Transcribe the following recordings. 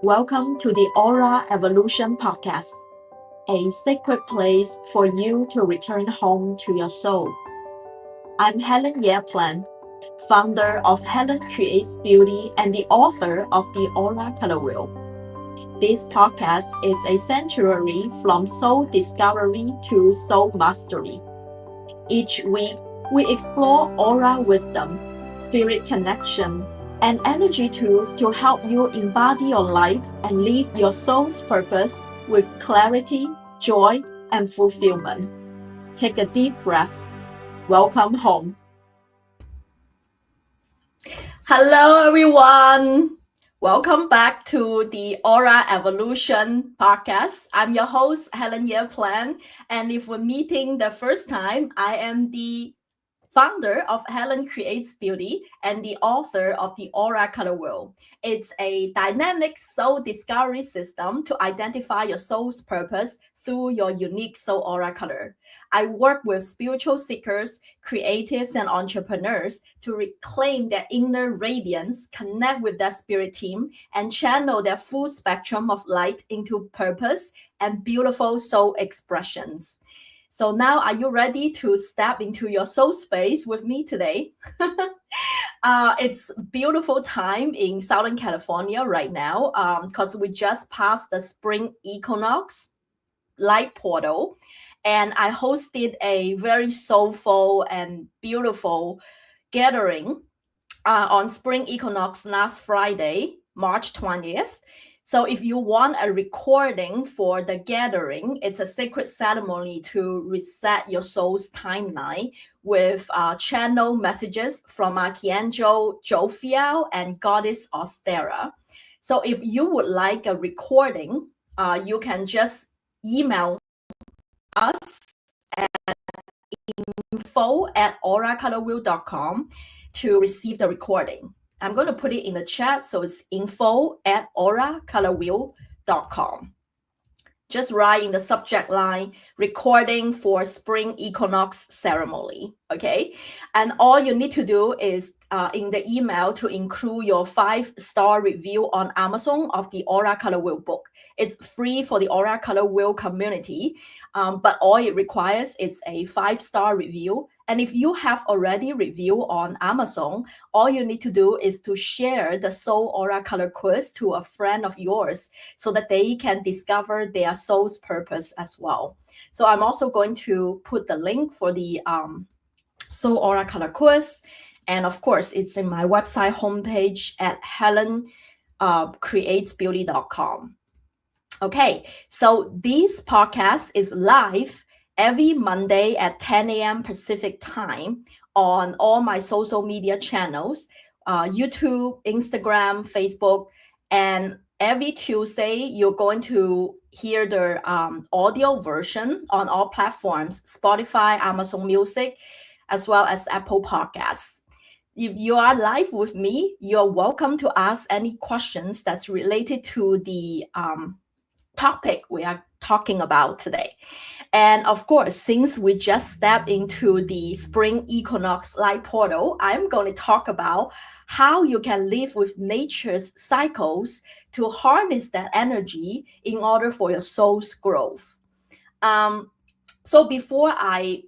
Welcome to the Aura Evolution Podcast, a sacred place for you to return home to your soul. I'm Helen Creates, founder of Helen Creates Beauty and the author of the Aura Color Wheel. This podcast is a sanctuary from soul discovery to soul mastery. Each week, we explore aura wisdom, spirit connection, and energy tools to help you embody your light and live your soul's purpose with clarity, joy, and fulfillment. Take a deep breath. Welcome home. Hello, everyone. Welcome back to the Aura Evolution podcast. I'm your host, Helen Creates, and if we're meeting the first time, I am the founder of Helen Creates Beauty and the author of the Aura Color Wheel. It's a dynamic soul discovery system to identify your soul's purpose through your unique soul aura color. I work with spiritual seekers, creatives, and entrepreneurs to reclaim their inner radiance, connect with their spirit team, and channel their full spectrum of light into purpose and beautiful soul expressions. So now, are you ready to step into your soul space with me today? It's beautiful time in Southern California right now because we just passed the spring equinox light portal, and I hosted a very soulful and beautiful gathering on spring equinox last Friday, March 20th. So if you want a recording for the gathering, it's a sacred ceremony to reset your soul's timeline with channel messages from Archangel Jophiel and Goddess Ostara. So if you would like a recording, you can just email us at info@auracolorwheel.com to receive the recording. I'm going to put it in the chat, so it's info@auracolorwheel.com. Just write in the subject line, recording for spring equinox ceremony, okay? And all you need to do is in the email to include your 5-star review on Amazon of the Aura Color Wheel book. It's free for the Aura Color Wheel community, but all it requires is a 5-star review. And if you have already reviewed on Amazon, all you need to do is to share the Soul Aura Color quiz to a friend of yours so that they can discover their soul's purpose as well. So I'm also going to put the link for the Soul Aura Color quiz. And of course, it's in my website homepage at helencreatesbeauty.com. Okay, so this podcast is live every Monday at 10 a.m. Pacific time on all my social media channels, YouTube, Instagram, Facebook, and every Tuesday, you're going to hear the audio version on all platforms, Spotify, Amazon Music, as well as Apple Podcasts. If you are live with me, you're welcome to ask any questions that's related to the topic we are talking about today. And of course, since we just stepped into the spring equinox light portal, I'm going to talk about how you can live with nature's cycles to harness that energy in order for your soul's growth. So before I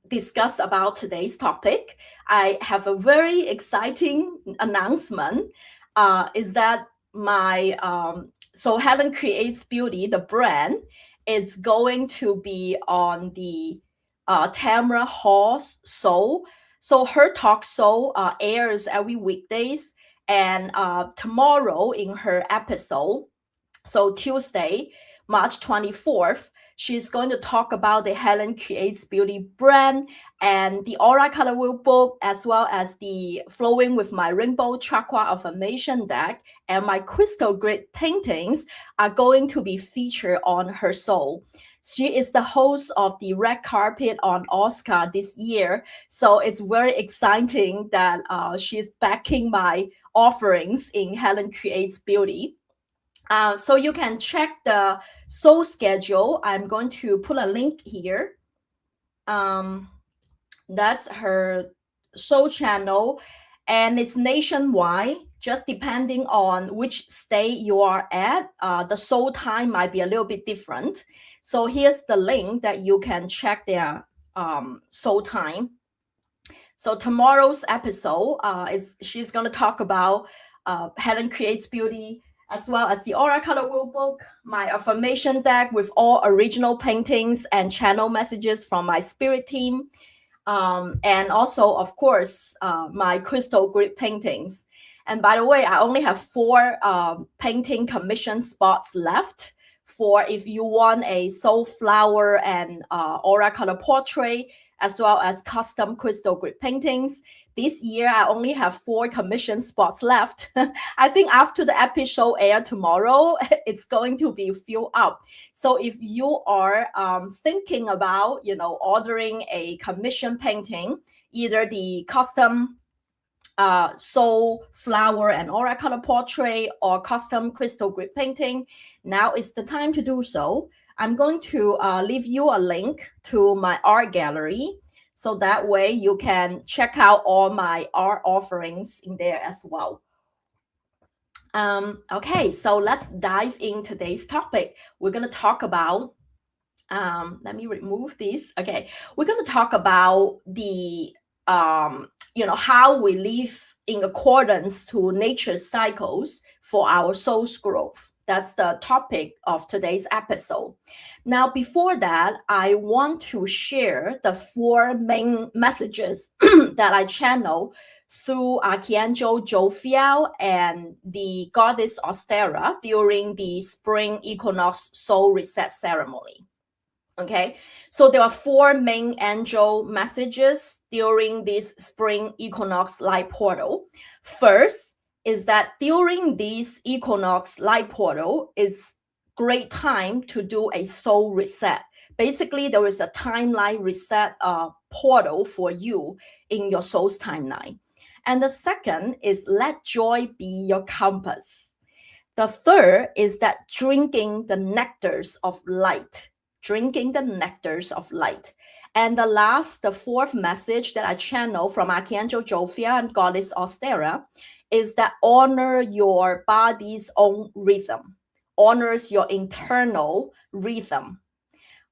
discuss about today's topic, I have a very exciting announcement. Is that my so Helen Creates Beauty, the brand, is going to be on the Tamron Hall show. So her talk show airs every weekdays, and tomorrow in her episode, so Tuesday, March 24th, she's going to talk about the Helen Creates Beauty brand and the Aura Color Wheel book, as well as the Flowing with My Rainbow Chakra Affirmation deck, and my crystal grid paintings are going to be featured on her show. She is the host of the red carpet on Oscar this year, so it's very exciting that she's backing my offerings in Helen Creates Beauty. So you can check the show schedule. I'm going to put a link here. That's her show channel, and it's nationwide. just depending on which state you are at, the soul time might be a little bit different. So here's the link that you can check their soul time. So tomorrow's episode she's going to talk about Helen Creates Beauty, as well as the Aura Color Wheel book, my affirmation deck with all original paintings and channel messages from my spirit team, and also, of course, my crystal grid paintings. And by the way, I only have 4 painting commission spots left for if you want a soul flower and aura color portrait, as well as custom crystal grid paintings. This year, I only have 4 commission spots left. I think after the episode air tomorrow, it's going to be filled up. So if you are thinking about, ordering a commission painting, either the custom soul flower and aura color portrait or custom crystal grid painting, now is the time to do so. I'm going to leave you a link to my art gallery, so that way you can check out all my art offerings in there as well. Okay, so let's dive in today's topic. We're going to talk about, let me remove this. Okay, we're going to talk about the, how we live in accordance to nature's cycles for our soul's growth. That's the topic of today's episode. Now, before that, I want to share the 4 main messages that I channel through Archangel Jophiel and the goddess Ostara during the spring equinox soul reset ceremony. Okay, so there are 4 main angel messages during this spring equinox light portal. First is that during this equinox light portal is great time to do a soul reset. Basically, there is a timeline reset portal for you in your soul's timeline. And the second is let joy be your compass. The third is that drinking the nectars of light. Drinking the nectars of light. And the 4th message that I channel from Archangel Jophiel and Goddess Ostara is that honor your body's own rhythm, honors your internal rhythm.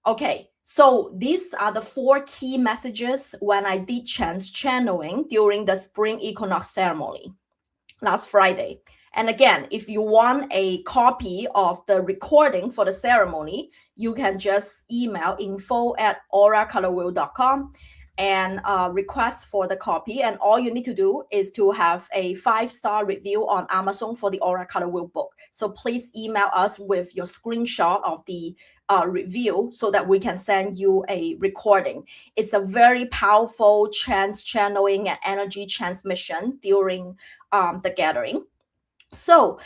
Okay, so these are the 4 key messages when I did chance channeling during the spring equinox ceremony last Friday. And again, if you want a copy of the recording for the ceremony, you can just email info@auracolorwheel.com and request for the copy. And all you need to do is to have a 5-star review on Amazon for the Aura Color Wheel book. So please email us with your screenshot of the review so that we can send you a recording. It's a very powerful chance channeling and energy transmission during the gathering. So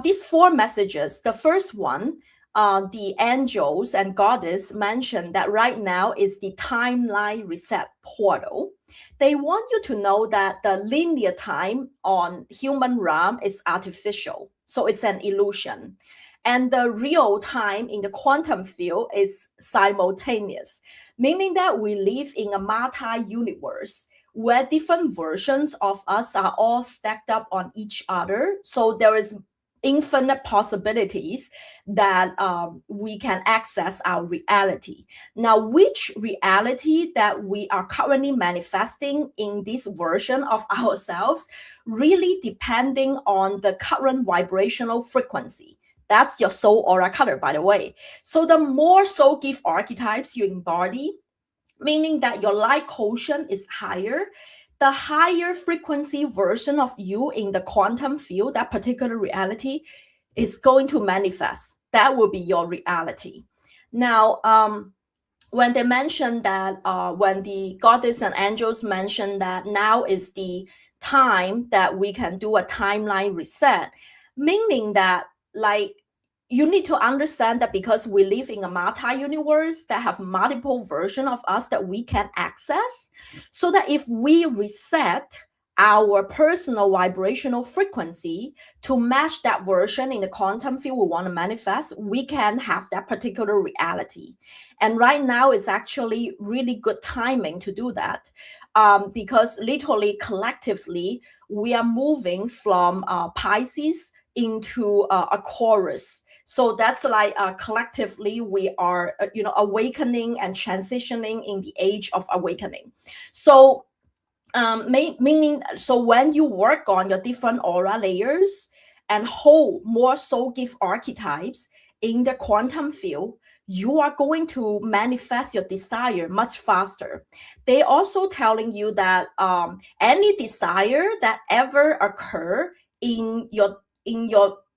these 4 messages, the first one, the angels and goddess mentioned that right now is the timeline reset portal. They want you to know that the linear time on human realm is artificial. So it's an illusion. And the real time in the quantum field is simultaneous, meaning that we live in a multi-universe where different versions of us are all stacked up on each other. So there is infinite possibilities that we can access our reality. Now, which reality that we are currently manifesting in this version of ourselves really depending on the current vibrational frequency. That's your soul aura color, by the way. So the more soul gift archetypes you embody, meaning that your light quotient is higher, the higher frequency version of you in the quantum field, that particular reality, is going to manifest. That will be your reality. Now, when they mentioned that, when the goddess and angels mentioned that now is the time that we can do a timeline reset, meaning that, like, you need to understand that because we live in a multi-universe that have multiple versions of us that we can access, so that if we reset our personal vibrational frequency to match that version in the quantum field we want to manifest, we can have that particular reality. And right now it's actually really good timing to do that. because literally collectively we are moving from Pisces into Aquarius. So that's like collectively we are awakening and transitioning in the age of awakening. So meaning, so when you work on your different aura layers and hold more soul gift archetypes in the quantum field, you are going to manifest your desire much faster. They also telling you that any desire that ever occur in your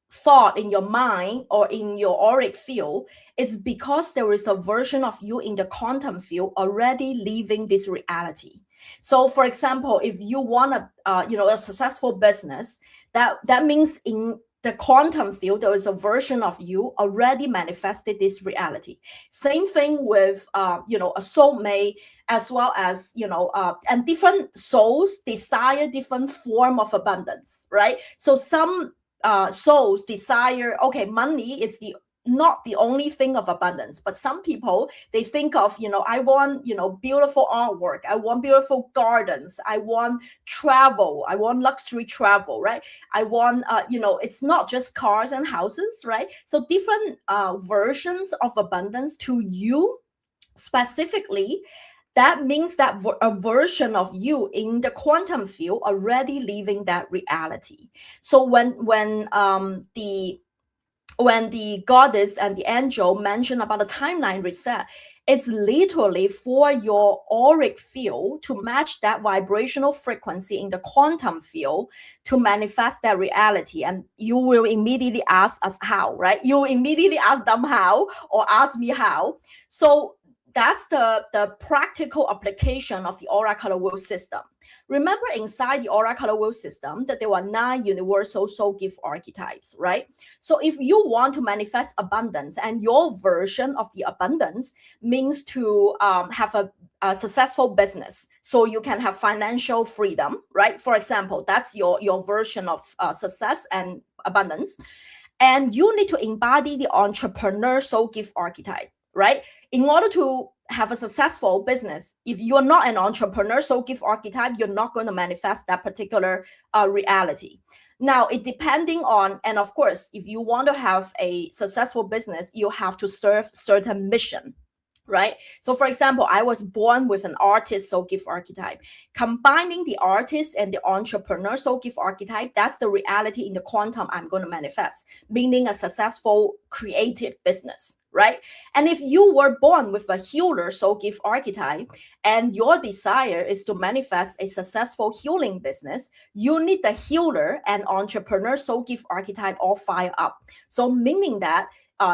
thought, in your mind, or in your auric field, it's because there is a version of you in the quantum field already living this reality. So, for example, if you want a successful business, that means in the quantum field there is a version of you already manifested this reality. Same thing with a soulmate, as well as and different souls desire different form of abundance, right? So some souls desire, okay, money is not the only thing of abundance, but some people, they think of, I want, beautiful artwork, I want beautiful gardens, I want travel, I want luxury travel, right? I want, it's not just cars and houses, right? So different versions of abundance to you specifically. That means that a version of you in the quantum field already living that reality. So when the goddess and the angel mention about the timeline reset, it's literally for your auric field to match that vibrational frequency in the quantum field to manifest that reality. And you will immediately ask us how, right? You immediately ask them how, or ask me how. So that's the practical application of the aura color wheel system. Remember, inside the aura color wheel system that there were 9 universal soul gift archetypes, right? So if you want to manifest abundance, and your version of the abundance means to have a successful business, so you can have financial freedom, right? For example, that's your version of success and abundance. And you need to embody the entrepreneur soul gift archetype, right? In order to have a successful business, if you're not an entrepreneur soul gift archetype, you're not going to manifest that particular reality. Now, it depending on, and of course, if you want to have a successful business, you have to serve certain mission, right? So for example, I was born with an artist soul gift archetype. Combining the artist and the entrepreneur soul gift archetype, that's the reality in the quantum I'm going to manifest, meaning a successful creative business, right? And if you were born with a healer soul gift archetype and your desire is to manifest a successful healing business, you need the healer and entrepreneur soul gift archetype all fire up. So meaning that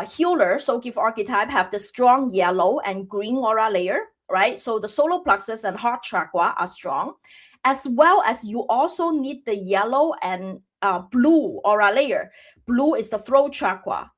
healer soul gift archetype have the strong yellow and green aura layer, right? So the solar plexus and heart chakra are strong, as well as you also need the yellow and blue aura layer. Blue is the throat chakra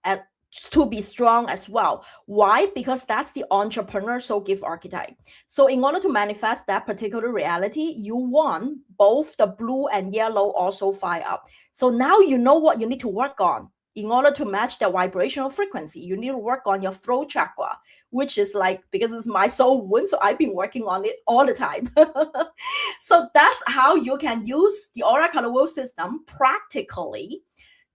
to be strong as well. Why? Because that's the entrepreneur soul gift archetype. So in order to manifest that particular reality, you want both the blue and yellow also fire up. So now you know what you need to work on. In order to match the vibrational frequency, you need to work on your throat chakra, which is like, because it's my soul wound, so I've been working on it all the time. So that's how you can use the aura color wheel system practically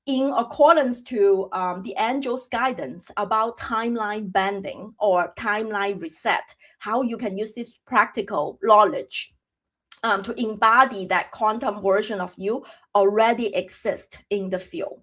in accordance to the angel's guidance about timeline bending or timeline reset, how you can use this practical knowledge to embody that quantum version of you already exist in the field.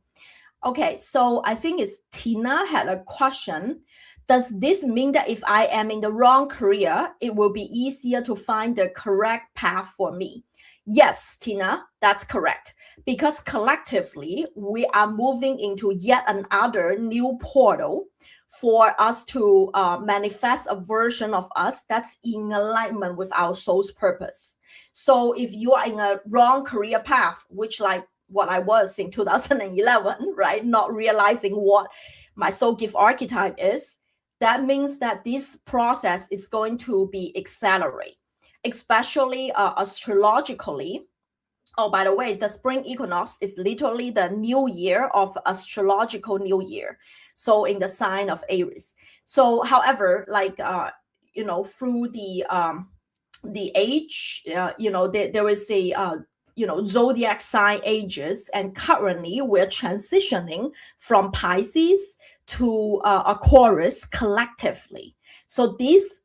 Okay, so I think it's Tina had a question. Does this mean that if I am in the wrong career, it will be easier to find the correct path for me? Yes, Tina, that's correct. Because collectively, we are moving into yet another new portal for us to manifest a version of us that's in alignment with our soul's purpose. So if you are in a wrong career path, which like what I was in 2011, right? Not realizing what my soul gift archetype is, that means that this process is going to be accelerated, especially astrologically. Oh, by the way, the spring equinox is literally the new year of astrological new year. So in the sign of Aries. So however, like, through the the age, there is a zodiac sign ages, and currently we're transitioning from Pisces to Aquarius collectively. So this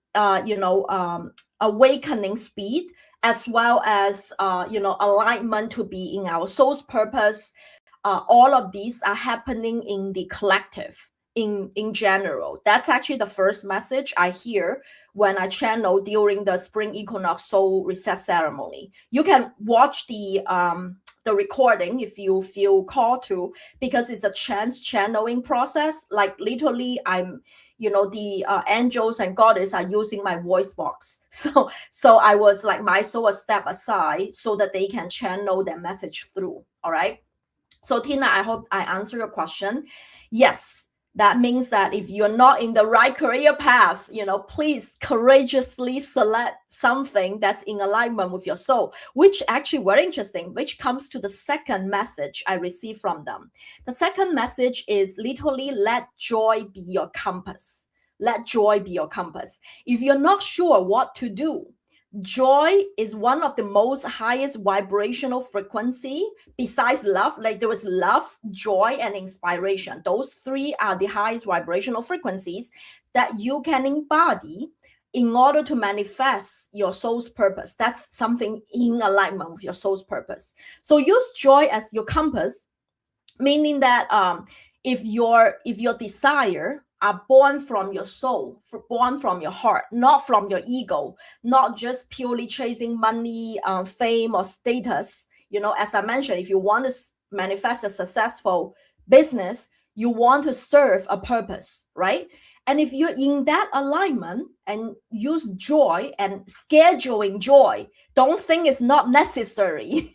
awakening speed, as well as alignment to be in our soul's purpose, all of these are happening in the collective, in general. That's actually the first message I hear when I channel during the spring equinox soul reset ceremony. You can watch the recording if you feel called to, because it's a chance channeling process. Like literally, I'm the angels and goddess are using my voice box. So I was like my soul a step aside so that they can channel their message through. All right. So Tina, I hope I answer your question. Yes, that means that if you're not in the right career path, please courageously select something that's in alignment with your soul, which actually very interesting, which comes to the second message I received from them. The second message is literally let joy be your compass. Let joy be your compass. If you're not sure what to do, joy is one of the most highest vibrational frequency besides love. Like there was love, joy, and inspiration. Those three are the highest vibrational frequencies that you can embody in order to manifest your soul's purpose. That's something in alignment with your soul's purpose. So use joy as your compass, meaning that if your desire are born from your soul, born from your heart, not from your ego, not just purely chasing money, fame, or status. As I mentioned, if you want to manifest a successful business, you want to serve a purpose, right? And if you're in that alignment and use joy and scheduling joy, don't think it's not necessary.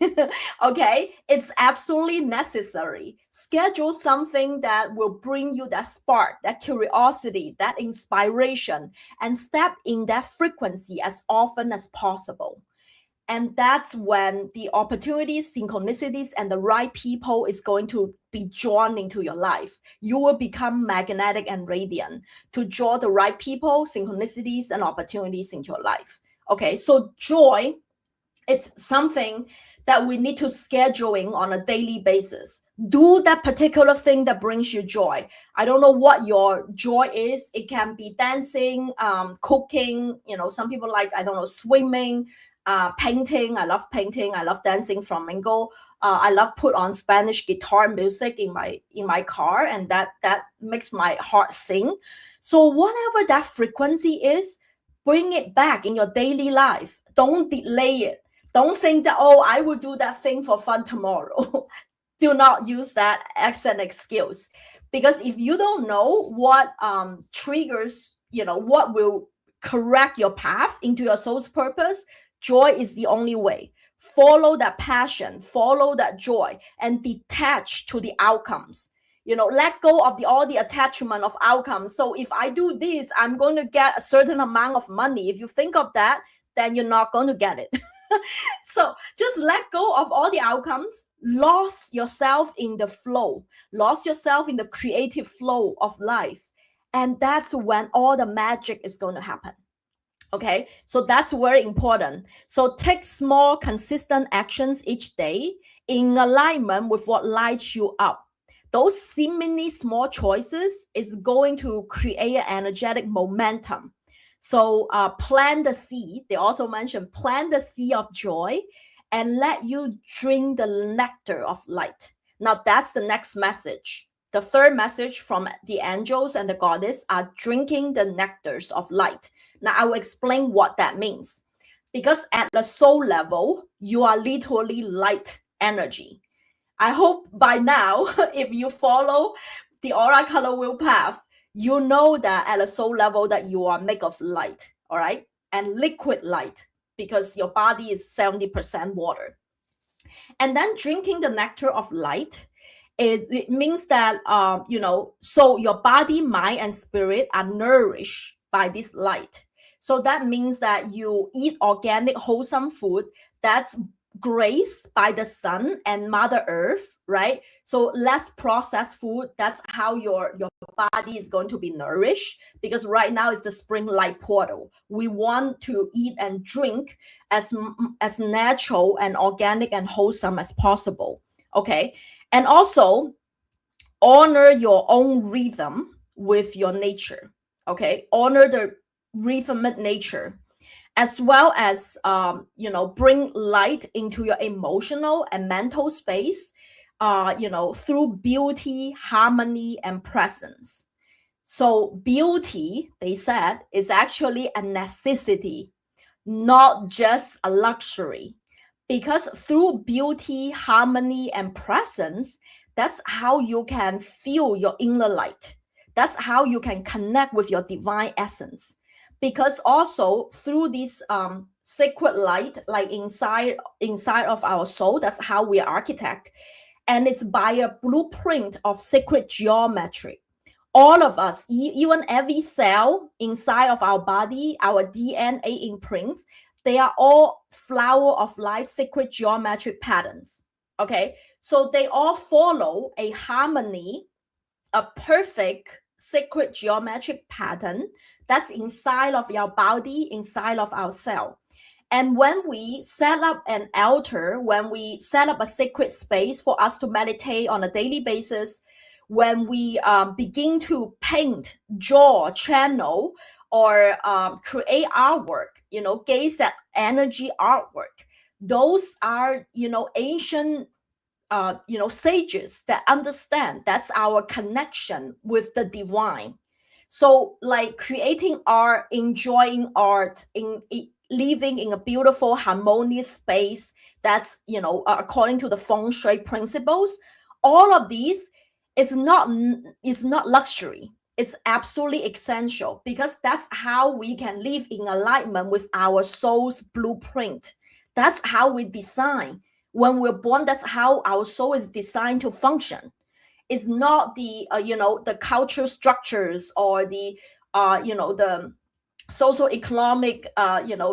Okay, it's absolutely necessary. Schedule something that will bring you that spark, that curiosity, that inspiration, and step in that frequency as often as possible. And that's when the opportunities, synchronicities, and the right people is going to be drawn into your life. You will become magnetic and radiant to draw the right people, synchronicities, and opportunities into your life. Okay, so joy, it's something that we need to scheduling on a daily basis. Do that particular thing that brings you joy. I don't know what your joy is. It can be dancing, cooking, some people like, I don't know, swimming, painting. I love painting. I love dancing flamenco. I love put on Spanish guitar music in my car, and that makes my heart sing. So whatever that frequency is, bring it back in your daily life. Don't delay it. Don't think that, I will do that thing for fun tomorrow. Do not use that as an excuse, because if you don't know what triggers, what will correct your path into your soul's purpose, joy is the only way. Follow that passion, follow that joy, and detach to the outcomes. Let go of all the attachment of outcomes. So if I do this, I'm going to get a certain amount of money. If you think of that, then you're not going to get it. So just let go of all the outcomes, lost yourself in the flow, lost yourself in the creative flow of life. And that's when all the magic is going to happen. Okay, so that's very important. So take small, consistent actions each day in alignment with what lights you up. Those seemingly small choices is going to create an energetic momentum. So plant the seed. They also mentioned plant the seed of joy and let you drink the nectar of light. Now that's the next message. The third message from the angels and the goddess are drinking the nectars of light. Now I will explain what that means. Because at the soul level, you are literally light energy. I hope by now, if you follow the aura color wheel path, you know that at a soul level that you are made of light, all right? And liquid light, because your body is 70% water. And then drinking the nectar of light, it means that, so your body, mind, and spirit are nourished by this light. So that means that you eat organic, wholesome food that's graced by the sun and Mother Earth, right? So less processed food. That's how your body is going to be nourished, because right now is the spring light portal. We want to eat and drink as natural and organic and wholesome as possible. Okay. And also honor your own rhythm with your nature. Okay. Honor the rhythmic nature, as well as bring light into your emotional and mental space, through beauty, harmony, and presence. So beauty, they said, is actually a necessity, not just a luxury, because through beauty, harmony, and presence, that's how you can feel your inner light. That's how you can connect with your divine essence. Because also through this sacred light, like inside of our soul, that's how we are architect, and it's by a blueprint of sacred geometry. All of us, even every cell inside of our body, our DNA imprints, they are all flower of life sacred geometric patterns. Okay, so they all follow a harmony, a perfect sacred geometric pattern that's inside of your body, inside of our cell. And when we set up an altar, when we set up a sacred space for us to meditate on a daily basis, when we begin to paint, draw, channel, or create artwork, gaze that energy artwork, those are, ancient sages that understand that's our connection with the divine. So like creating art, enjoying art, in living in a beautiful harmonious space that's according to the feng shui principles, all of these, it's not luxury. It's absolutely essential, because that's how we can live in alignment with our soul's blueprint. That's how we design. When we're born, that's how our soul is designed to function. It's not the the cultural structures or the the social economic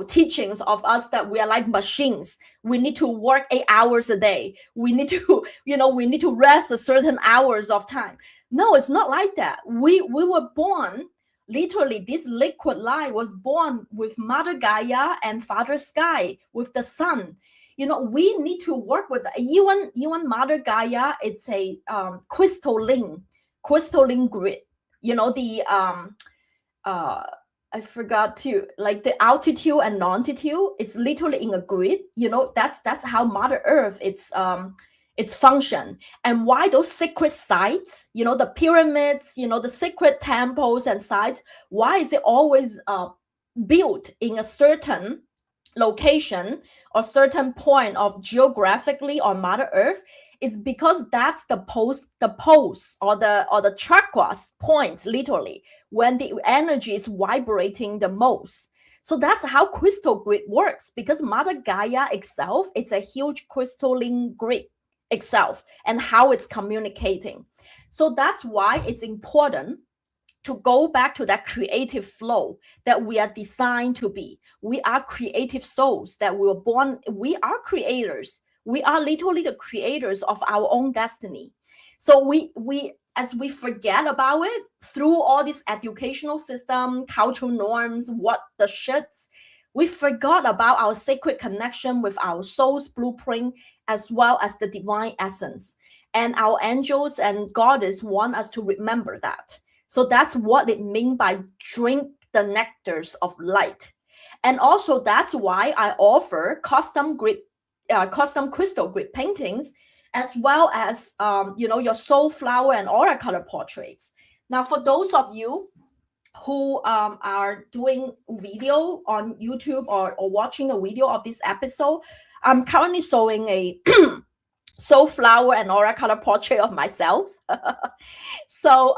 teachings of us that we are like machines. We need to work 8 hours a day. We need to we need to rest a certain hours of time. No, it's not like that. We were born, literally, this liquid light was born with Mother Gaia and Father Sky, with the sun. We need to work with even Mother Gaia. It's a crystalline grid. I forgot to, like, the altitude and longitude. It's literally in a grid. That's how Mother Earth its function. And why those sacred sites, the pyramids, the sacred temples and sites, why is it always built in a certain location or certain point of geographically on Mother Earth? It's because that's the pulse or the chakras points, literally, when the energy is vibrating the most. So that's how crystal grid works, because Mother Gaia itself, it's a huge crystalline grid itself, and how it's communicating. So that's why it's important to go back to that creative flow that we are designed to be. We are creative souls that we were born. We are creators. We are literally the creators of our own destiny. So we as we forget about it through all this educational system, cultural norms, what the shits, we forgot about our sacred connection with our soul's blueprint, as well as the divine essence. And our angels and goddess want us to remember that. So that's what it means by drink the nectars of light. And also that's why I offer custom crystal grid paintings, as well as your soul flower and aura color portraits. Now, for those of you who are doing video on YouTube or watching a video of this episode, I'm currently showing a soul flower and aura color portrait of myself. So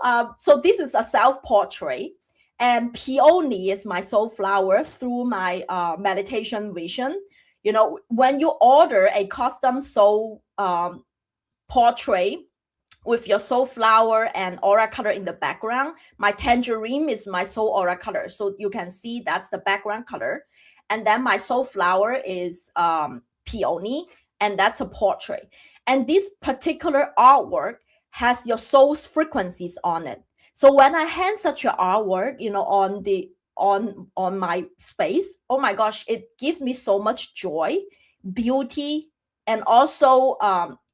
this is a self-portrait, and Peony is my soul flower through my meditation vision. When you order a custom soul portrait with your soul flower and aura color in the background, my tangerine is my soul aura color. So you can see that's the background color. And then my soul flower is peony, and that's a portrait. And this particular artwork has your soul's frequencies on it. So when I hand such an artwork, on my space, oh my gosh, it gives me so much joy, beauty, and also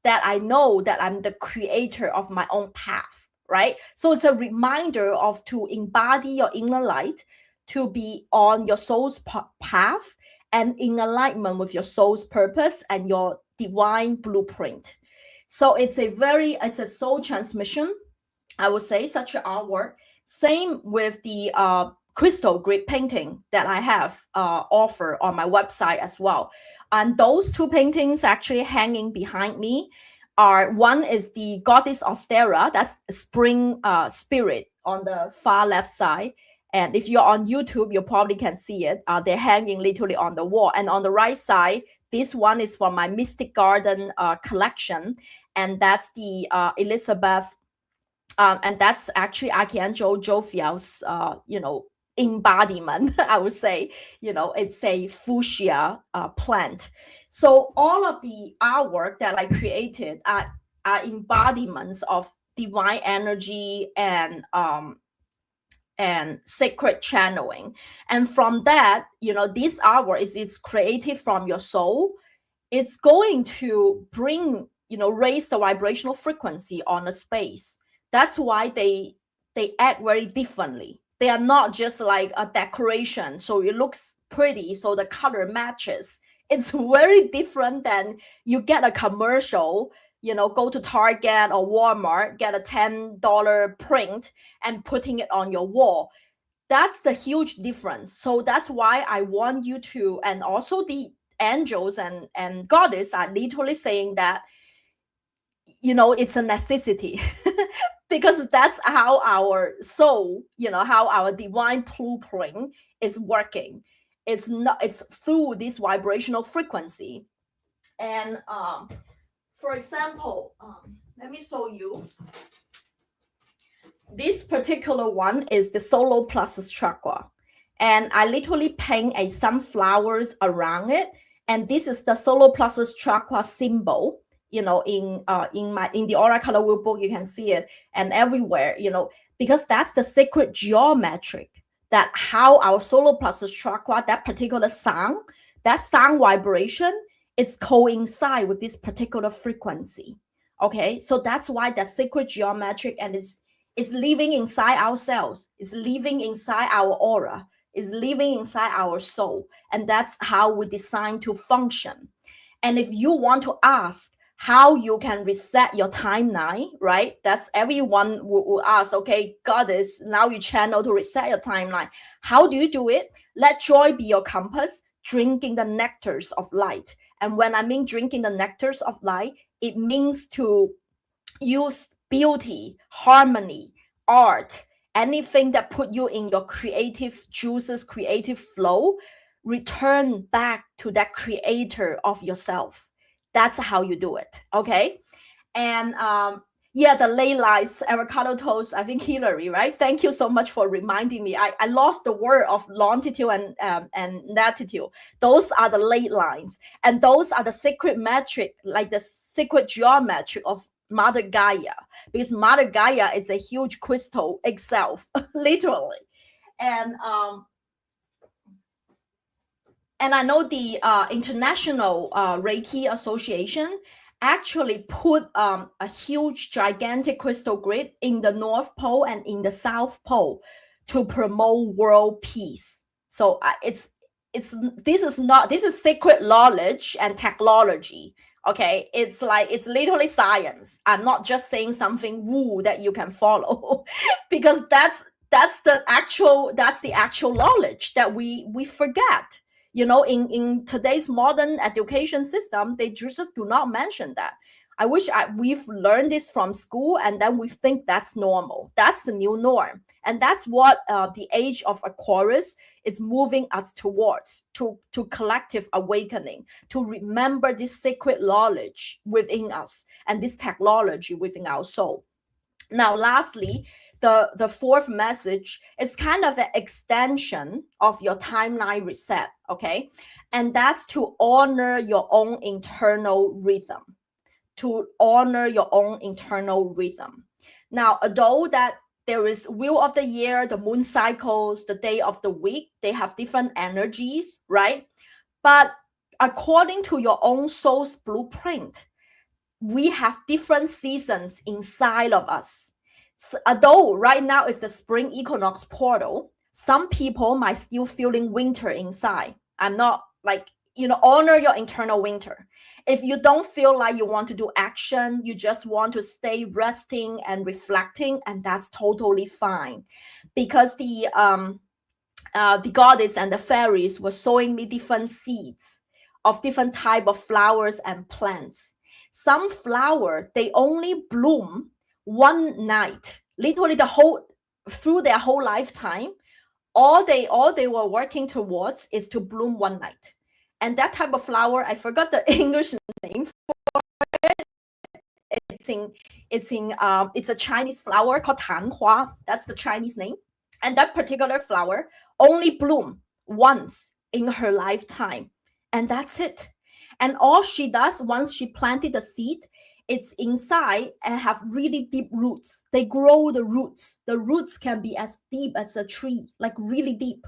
that I know that I'm the creator of my own path, right? So it's a reminder of to embody your inner light, to be on your soul's path and in alignment with your soul's purpose and your divine blueprint. So it's a soul transmission, I would say, such an artwork. Same with the crystal grid painting that I have offer on my website as well. And those two paintings actually hanging behind me are, one is the goddess Ostara, that's spring spirit on the far left side. And if you're on YouTube, you probably can see it. They're hanging literally on the wall. And on the right side, this one is from my Mystic Garden collection. And that's the Elizabeth, and that's actually Archangel Jophiel's, embodiment, I would say. It's a fuchsia plant. So all of the artwork that I created are embodiments of divine energy and sacred channeling. And from that, this artwork is created from your soul. It's going to bring, raise the vibrational frequency on a space. That's why they act very differently. They are not just like a decoration, so it looks pretty, so the color matches. It's very different than you get a commercial, go to Target or Walmart, get a $10 print and putting it on your wall. That's the huge difference. So that's why I want you to, and also the angels and goddess are literally saying that, it's a necessity because that's how our soul, how our divine blueprint is working. It's through this vibrational frequency. And for example, let me show you. This particular one is the solar plexus chakra, and I literally paint a sunflowers around it. And this is the solar plexus chakra symbol. In the Aura Color Wheel book, you can see it, and everywhere. Because that's the sacred geometric, that how our solar plexus chakra, that particular sound vibration, it's coincide with this particular frequency. Okay, so that's why that sacred geometric, and it's living inside ourselves. It's living inside our aura. It's living inside our soul. And that's how we design to function. And if you want to ask how you can reset your timeline, right? That's everyone will ask, okay, goddess, now you channel to reset your timeline. How do you do it? Let joy be your compass, drinking the nectars of light. And when I mean drinking the nectars of light, it means to use beauty, harmony, art, anything that put you in your creative juices, creative flow. Return back to that creator of yourself. That's how you do it. Okay. And the ley lines, avocado toast, I think Hillary, right? Thank you so much for reminding me. I lost the word of longitude and latitude. Those are the ley lines, and those are the sacred metric, like the sacred geometry of Mother Gaia, because Mother Gaia is a huge crystal itself, literally. And I know the International Reiki Association actually put a huge, gigantic crystal grid in the North Pole and in the South Pole to promote world peace. So this is sacred knowledge and technology. Okay, it's literally science. I'm not just saying something woo that you can follow, because that's the actual knowledge that we forget. In today's modern education system, they just do not mention that. I wish we've learned this from school, and then we think that's normal. That's the new norm. And that's what the age of Aquarius is moving us towards, to collective awakening, to remember this sacred knowledge within us and this technology within our soul. Now, lastly, the fourth message is kind of an extension of your timeline reset, okay? And that's to honor your own internal rhythm. To honor your own internal rhythm. Now, although that there is wheel of the year, the moon cycles, the day of the week, they have different energies, right? But according to your own soul's blueprint, we have different seasons inside of us. So, although right now it's the spring equinox portal, some people might still feeling winter inside. I'm not like, honor your internal winter. If you don't feel like you want to do action, you just want to stay resting and reflecting, and that's totally fine. Because the goddess and the fairies were sowing me different seeds of different type of flowers and plants. Some flower, they only bloom one night, literally through their whole lifetime. All they were working towards is to bloom one night. And that type of flower, I forgot the English name for it. It's a Chinese flower called Tanhua. That's the Chinese name. And that particular flower only bloom once in her lifetime. And that's it. And all she does once she planted the seed, it's inside and have really deep roots. They grow the roots. The roots can be as deep as a tree, like really deep.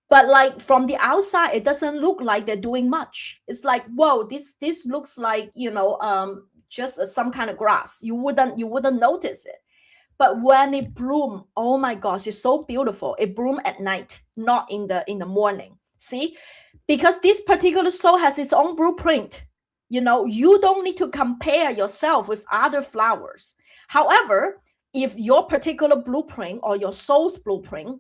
But like from the outside, it doesn't look like they're doing much. It's like, whoa, this looks like, just some kind of grass. You wouldn't notice it. But when it bloom, oh my gosh, it's so beautiful. It bloom at night, not in the morning. See, because this particular soul has its own blueprint. You don't need to compare yourself with other flowers. However, if your particular blueprint or your soul's blueprint,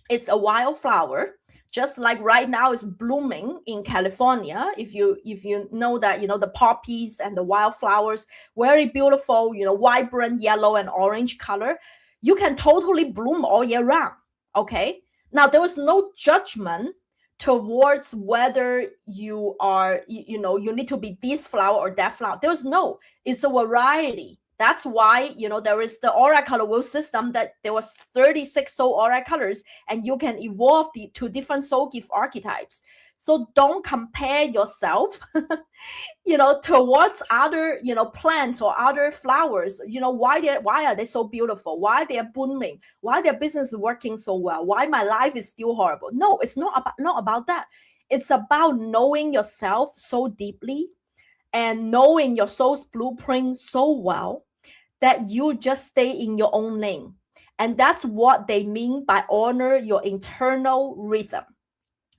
it's a wildflower, just like right now it's blooming in California. If you know that, the poppies and the wildflowers, very beautiful, vibrant yellow and orange color, you can totally bloom all year round. Okay. Now there was no judgment towards whether you are, you need to be this flower or that flower. There was no, it's a variety. That's why, there is the aura color wheel system, that there was 36 soul aura colors, and you can evolve to different soul gift archetypes. So don't compare yourself, towards other, plants or other flowers. Why are they so beautiful? Why they are blooming? Why their business is working so well? Why my life is still horrible? No, it's not about that. It's about knowing yourself so deeply and knowing your soul's blueprint so well that you just stay in your own lane. And that's what they mean by honor your internal rhythm.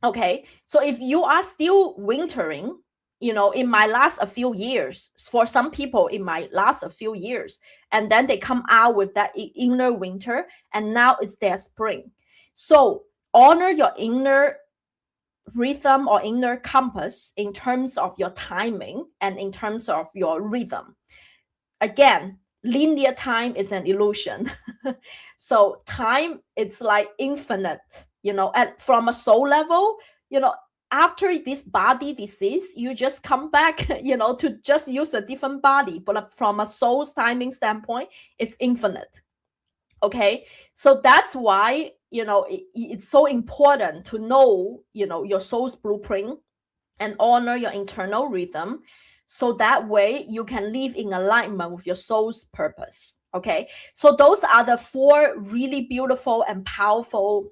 Okay, so if you are still wintering, in my last a few years, for some people it might last a few years, and then they come out with that inner winter, and now it's their spring. So honor your inner rhythm or inner compass in terms of your timing and in terms of your rhythm. Again, linear time is an illusion. So time, it's like infinite, from a soul level, after this body disease, you just come back, to just use a different body. But from a soul's timing standpoint, it's infinite. Okay, so that's why, it's so important to know, your soul's blueprint and honor your internal rhythm. So that way you can live in alignment with your soul's purpose. Okay, so those are the 4 really beautiful and powerful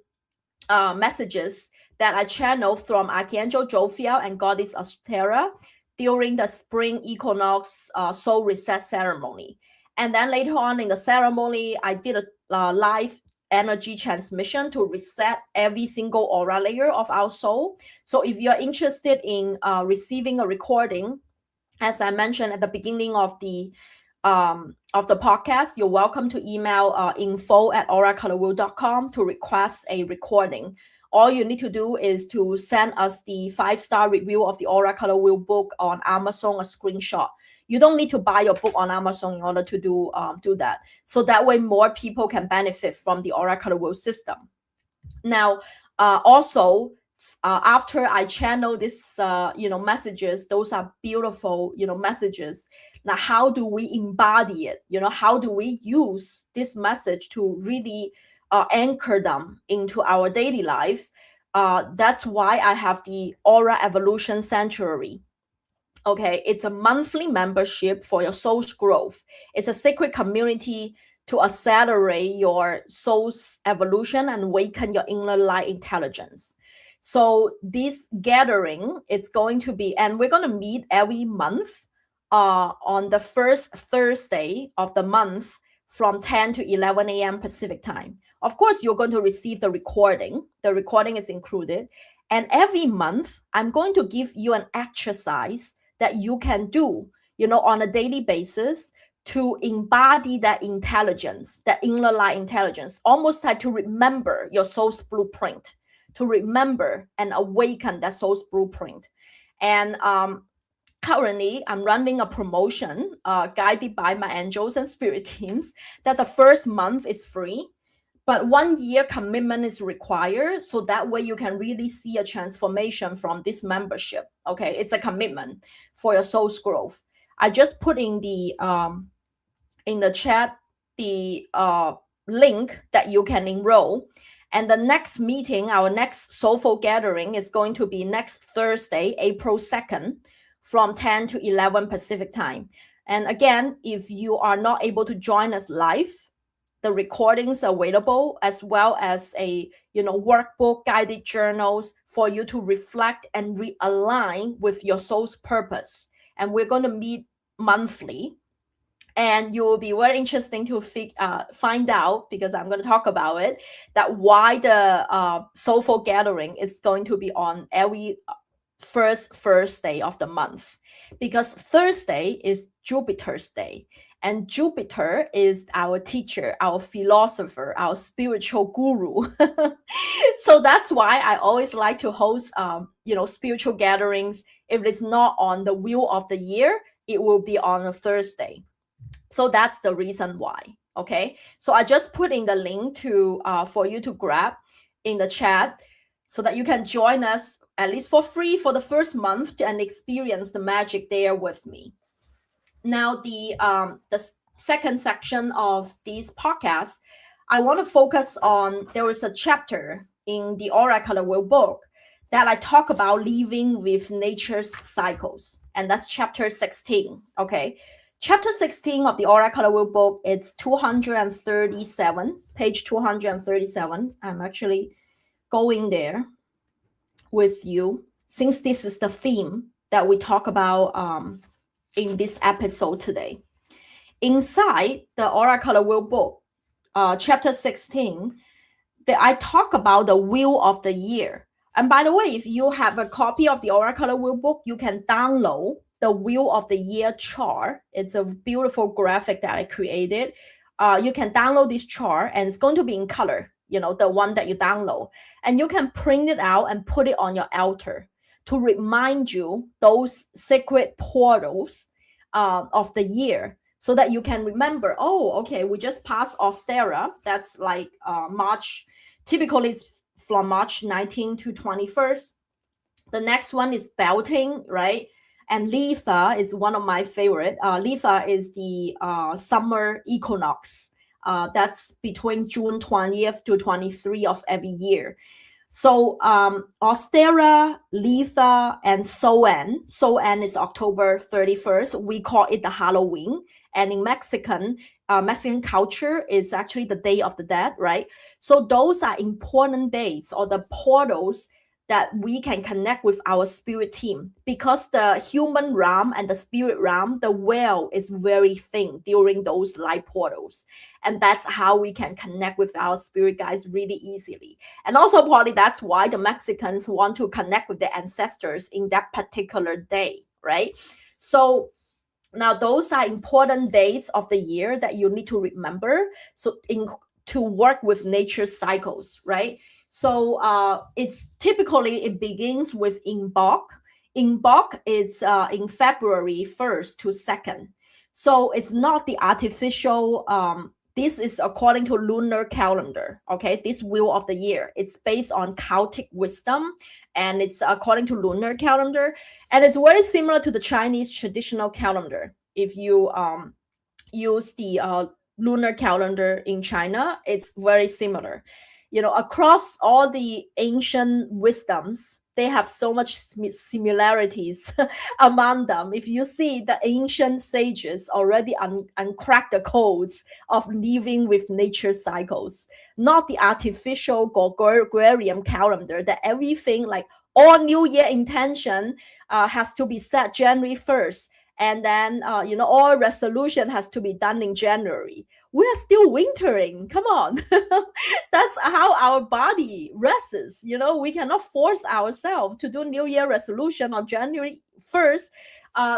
messages that I channeled from Archangel Jophiel and Goddess Ostara during the spring equinox soul reset ceremony. And then later on in the ceremony, I did a live energy transmission to reset every single aura layer of our soul. So if you're interested in receiving a recording, as I mentioned at the beginning of the podcast, you're welcome to email info@auracolorwheel.com to request a recording. All you need to do is to send us the 5-star review of the Aura Color Wheel book on Amazon, a screenshot. You don't need to buy your book on Amazon in order to do that. So that way more people can benefit from the Aura Color Wheel system. Now, also, after I channel this, messages, those are beautiful, messages. Now, how do we embody it? How do we use this message to really anchor them into our daily life? That's why I have the Aura Evolution Sanctuary. Okay, it's a monthly membership for your soul's growth. It's a sacred community to accelerate your soul's evolution and awaken your inner light intelligence. So this gathering is going to be, and we're going to meet every month on the first Thursday of the month from 10 to 11 a.m. Pacific time. Of course, you're going to receive the recording. The recording is included. And every month, I'm going to give you an exercise that you can do, on a daily basis to embody that intelligence, that inner light intelligence, almost like to remember your soul's blueprint, to remember and awaken that soul's blueprint. And currently, I'm running a promotion guided by my angels and spirit teams that the first month is free. But 1 year commitment is required, so that way you can really see a transformation from this membership. Okay, it's a commitment for your soul's growth. I just put in the chat the link that you can enroll. And the next meeting, our next soulful gathering, is going to be next Thursday, April 2nd, from 10 to 11 Pacific time. And again, if you are not able to join us live, the recordings are available, as well as a workbook, guided journals for you to reflect and realign with your soul's purpose. And we're going to meet monthly, and you will be very interesting to find out, because I'm going to talk about it, that why the soulful gathering is going to be on every first Thursday of the month, because Thursday is Jupiter's day. And Jupiter is our teacher, our philosopher, our spiritual guru. So that's why I always like to host, spiritual gatherings. If it's not on the wheel of the year, it will be on a Thursday. So that's the reason why. Okay. So I just put in the link to for you to grab in the chat, so that you can join us at least for free for the first month and experience the magic there with me. Now, the second section of this podcast, I want to focus on, there is a chapter in the Aura Color Wheel book that I talk about living with nature's cycles. And that's chapter 16, okay? Chapter 16 of the Aura Color Wheel book, it's 237, page 237. I'm actually going there with you, since this is the theme that we talk about in this episode today. Inside the Aura Color Wheel book, chapter 16, I talk about the wheel of the year. And by the way, if you have a copy of the Aura Color Wheel book, you can download the wheel of the year chart. It's a beautiful graphic that I created. You can download this chart, and it's going to be in color, the one that you download. And you can print it out and put it on your altar to remind you those sacred portals of the year, so that you can remember, oh, okay, we just passed Ostara. That's like March, typically it's from March 19 to 21st. The next one is Belting, right? And Litha is one of my favorite. Litha is the summer equinox. That's between June 20th to 23 of every year. So Ostara, Litha, and Soan. Soan is October 31st. We call it the Halloween. And in Mexican culture, it's actually the Day of the Dead, right? So those are important dates, or the portals that we can connect with our spirit team, because the human realm and the spirit realm, the veil is very thin during those light portals. And that's how we can connect with our spirit guides really easily. And also probably that's why the Mexicans want to connect with their ancestors in that particular day, right? So now those are important dates of the year that you need to remember. So to work with nature's cycles, right? So it's typically, it begins with Inbok. Inbok is in February 1st to 2nd. So it's not the artificial, this is according to lunar calendar, okay? This wheel of the year, it's based on Celtic wisdom, and it's according to lunar calendar. And it's very similar to the Chinese traditional calendar. if you use the lunar calendar in China, it's very similar. Across all the ancient wisdoms, they have so much similarities among them. If you see, the ancient sages already uncracked the codes of living with nature cycles, not the artificial Gregorian calendar that everything, like all New Year intention has to be set January 1st. And then, all resolution has to be done in January. We are still wintering. Come on. That's how our body rests. We cannot force ourselves to do New Year resolution on January 1st.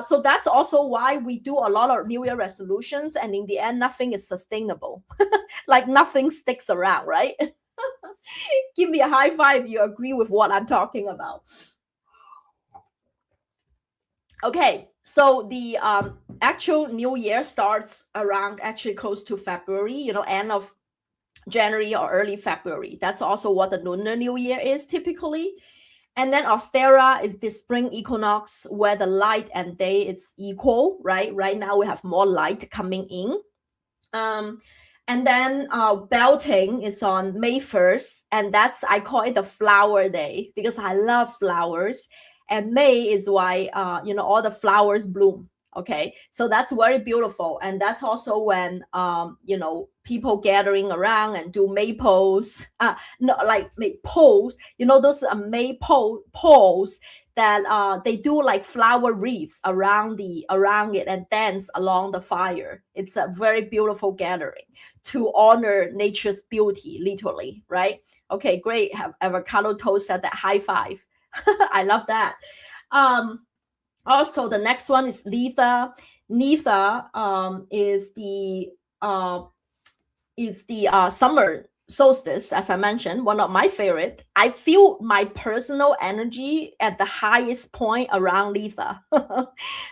So that's also why we do a lot of New Year resolutions. And in the end, nothing is sustainable. Like nothing sticks around, right? Give me a high five if you agree with what I'm talking about. Okay, so the actual New Year starts around actually close to February, end of January or early February. That's also what the Lunar New Year is typically. And then Ostara is the spring equinox where the light and day is equal, right? Right now we have more light coming in. And then belting is on May 1st. And I call it the flower day because I love flowers. And May is why, all the flowers bloom. Okay, so that's very beautiful. And that's also when, people gathering around and do maypoles, poles, those May poles that they do like flower wreaths around it and dance along the fire. It's a very beautiful gathering to honor nature's beauty, literally, right? Okay, great. Avocado Toast said that. High five. I love that. Also, the next one is Litha. Litha is the summer solstice, as I mentioned, one of my favorite. I feel my personal energy at the highest point around Litha.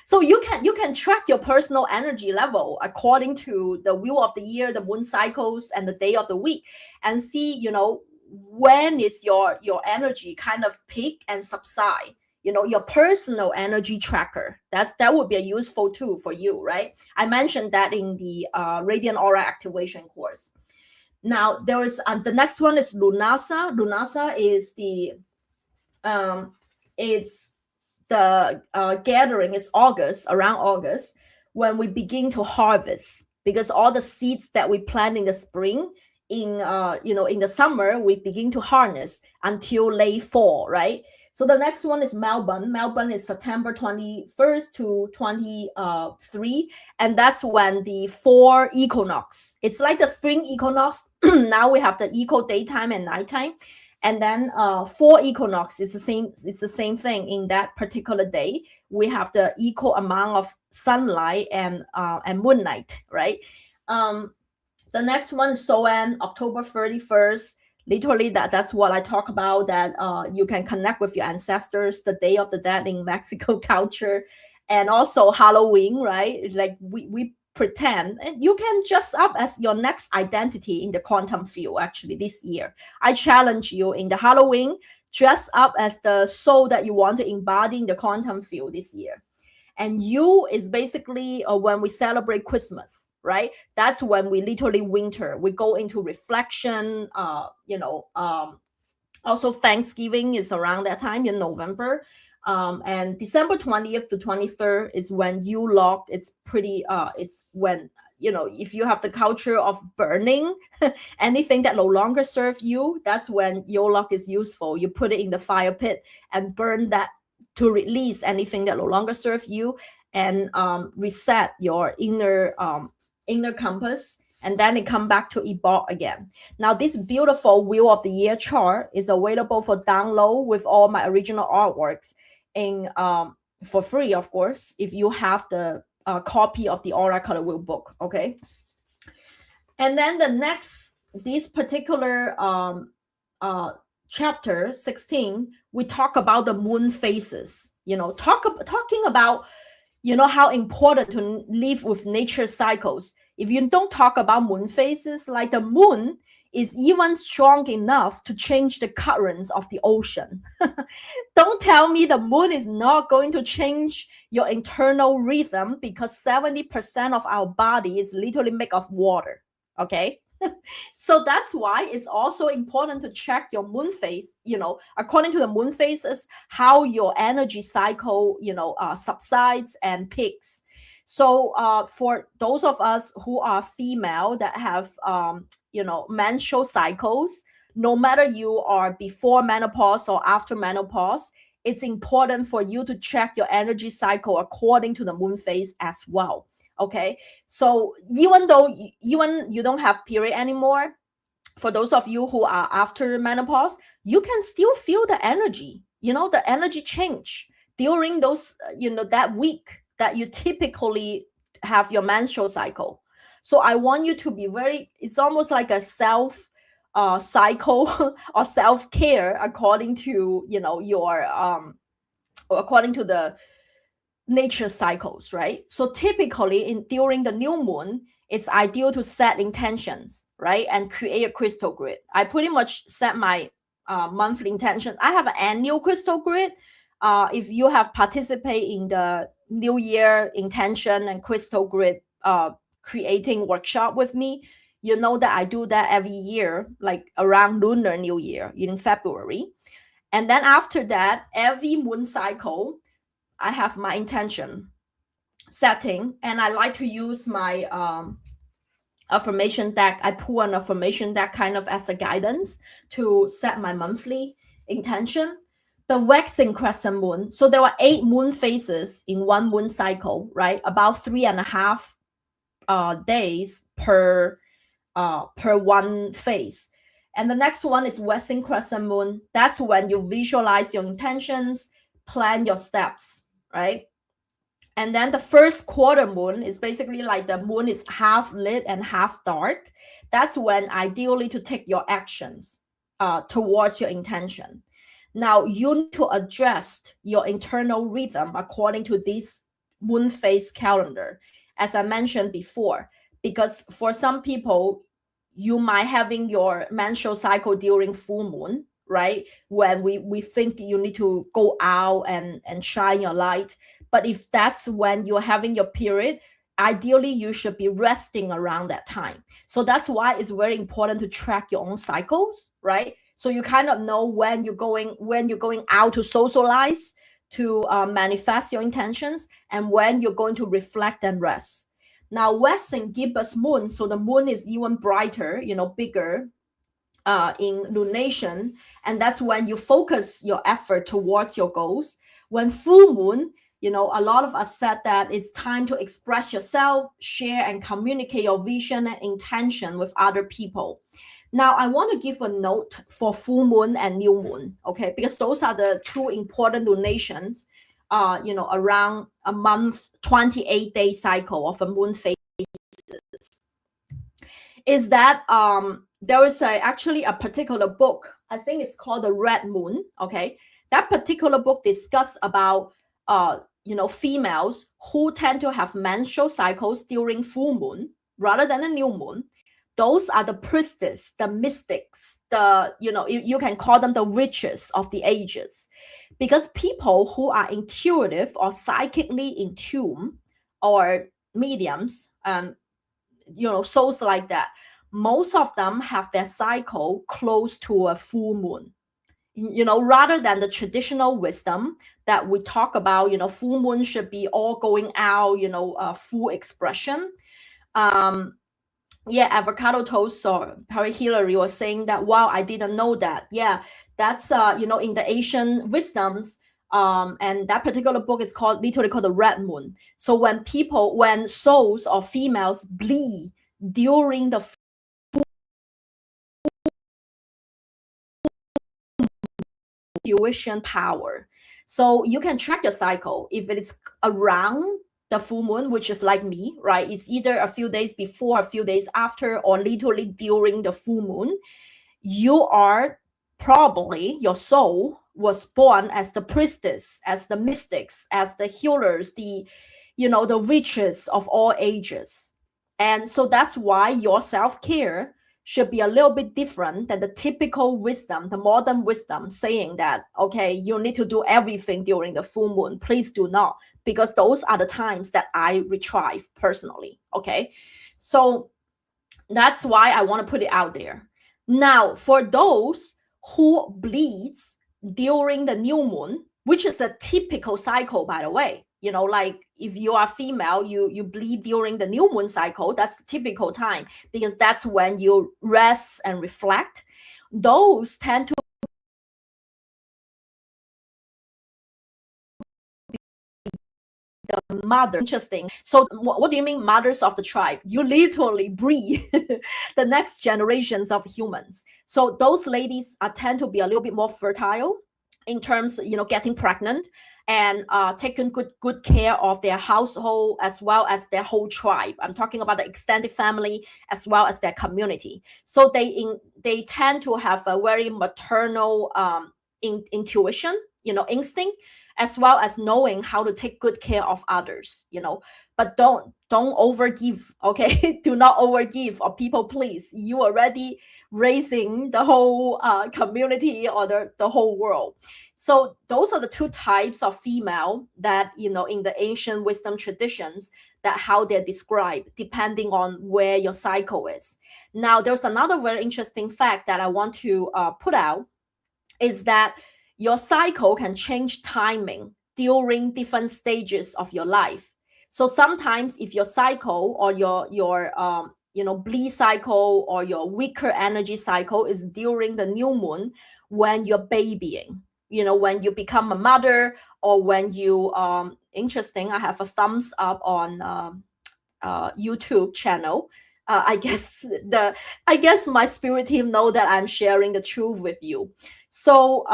So you can track your personal energy level according to the wheel of the year, the moon cycles, and the day of the week, and see, when is your energy kind of peak and subside. Your personal energy tracker. That would be a useful tool for you, right? I mentioned that in the Radiant Aura Activation course. Now there is the next one is Lunasa. Lunasa is it's the gathering. It's around August, when we begin to harvest, because all the seeds that we plant in the spring, in the summer, we begin to harness until late fall, right? So the next one is Melbourne. Melbourne is September 21st to 23. And that's when the 4 equinox. It's like the spring equinox. Now we have the equal daytime and nighttime. And then 4 equinox is the same. It's the same thing. In that particular day, we have the equal amount of sunlight and moonlight, right? The next one is Soan, October 31st. Literally, that's what I talk about, that you can connect with your ancestors, the Day of the Dead in Mexico culture, and also Halloween, right? Like we pretend, and you can dress up as your next identity in the quantum field, actually, this year. I challenge you in the Halloween, dress up as the soul that you want to embody in the quantum field this year. And you is basically when we celebrate Christmas, right? That's when we literally winter. We go into reflection. Also Thanksgiving is around that time in November. And December 20th to 23rd is when Yule-log. It's pretty. It's when, if you have the culture of burning anything that no longer serves you, that's when Yule-log is useful. You put it in the fire pit and burn that to release anything that no longer serves you, and reset your inner compass, and then it come back to evolve again. Now, this beautiful Wheel of the Year chart is available for download with all my original artworks for free, of course, if you have the copy of the Aura Color Wheel book, okay? And then this particular chapter 16, we talk about the moon phases, talking about how important to live with nature cycles. If you don't talk about moon phases, like the moon is even strong enough to change the currents of the ocean. Don't tell me the moon is not going to change your internal rhythm, because 70% of our body is literally made of water. Okay. So that's why it's also important to check your moon phase. According to the moon phases, how your energy cycle, subsides and peaks. So for those of us who are female that have, menstrual cycles, no matter you are before menopause or after menopause, it's important for you to check your energy cycle according to the moon phase as well. Okay. So even though you don't have period anymore, for those of you who are after menopause, you can still feel the energy, the energy change during those, that week that you typically have your menstrual cycle. So I want you to be it's almost like a self cycle or self-care according to, your, or according to the nature cycles, right? So typically during the new moon, it's ideal to set intentions, right? And create a crystal grid. I pretty much set my monthly intention. I have an annual crystal grid. If you have participated in the New Year intention and crystal grid creating workshop with me, you know that I do that every year, like around Lunar New Year in February. And then after that, every moon cycle, I have my intention setting, and I like to use my affirmation deck. I pull an affirmation deck kind of as a guidance to set my monthly intention. The waxing crescent moon. So there are 8 moon phases in one moon cycle, right? About 3.5 days per one phase. And the next one is waxing crescent moon. That's when you visualize your intentions, plan your steps, right? And then the first quarter moon is basically like the moon is half lit and half dark. That's when ideally to take your actions towards your intention. Now you need to adjust your internal rhythm according to this moon phase calendar, as I mentioned before, because for some people, you might having your menstrual cycle during full moon, right? When we think you need to go out and shine your light. But if that's when you're having your period, ideally you should be resting around that time. So that's why it's very important to track your own cycles, right? So you kind of know when you're going out to socialize, to manifest your intentions, and when you're going to reflect and rest. Now, waxing gibbous moon, so the moon is even brighter, bigger in lunation, and that's when you focus your effort towards your goals. When full moon, a lot of us said that it's time to express yourself, share and communicate your vision and intention with other people. Now, I want to give a note for full moon and new moon, okay? Because those are the 2 important lunations, around a month, 28-day cycle of a moon phase. Is that there is actually a particular book, I think it's called The Red Moon, okay? That particular book discusses about females who tend to have menstrual cycles during full moon rather than the new moon. Those are the priestess, the mystics, you can call them the witches of the ages, because people who are intuitive or psychically in tune, or mediums, souls like that, most of them have their cycle close to a full moon. Rather than the traditional wisdom that we talk about, full moon should be all going out, full expression. Avocado Toast or Perry Hillary was saying that, wow, I didn't know that. Yeah, that's, in the Asian wisdoms, and that particular book is literally called The Red Moon. So when souls or females bleed during the intuition power. So you can track your cycle if it is around the full moon, which is like me, right? It's either a few days before, a few days after, or literally during the full moon. You are probably, your soul was born as the priestess, as the mystics, as the healers, the witches of all ages. And so that's why your self-care should be a little bit different than the typical wisdom, the modern wisdom saying that, okay, you need to do everything during the full moon. Please do not, because those are the times that I retrieve personally. Okay. So that's why I want to put it out there. Now, for those who bleeds during the new moon, which is a typical cycle, by the way, like if you are female, you bleed during the new moon cycle. That's the typical time, because that's when you rest and reflect. Those tend to the mother. Interesting. So what do you mean mothers of the tribe? You literally breed the next generations of humans. So those ladies tend to be a little bit more fertile in terms, getting pregnant and taking good care of their household as well as their whole tribe. I'm talking about the extended family as well as their community. So they tend to have a very maternal intuition, instinct, as well as knowing how to take good care of others, but don't overgive. Okay. Do not overgive or people please. You already raising the whole community or the whole world. So those are the two types of female that, in the ancient wisdom traditions, that how they're described depending on where your cycle is. Now, there's another very interesting fact that I want to put out, is that your cycle can change timing during different stages of your life. So sometimes if your cycle or your bleed cycle or your weaker energy cycle is during the new moon, when you're babying, when you become a mother, or when you interesting, I have a thumbs up on YouTube channel. I guess my spirit team know that I'm sharing the truth with you. So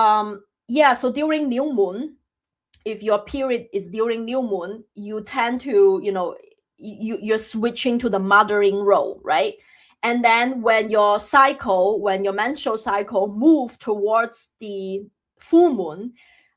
so during new moon, if your period is during new moon, you tend to, you're switching to the mothering role, right? And then when your menstrual cycle move towards the full moon,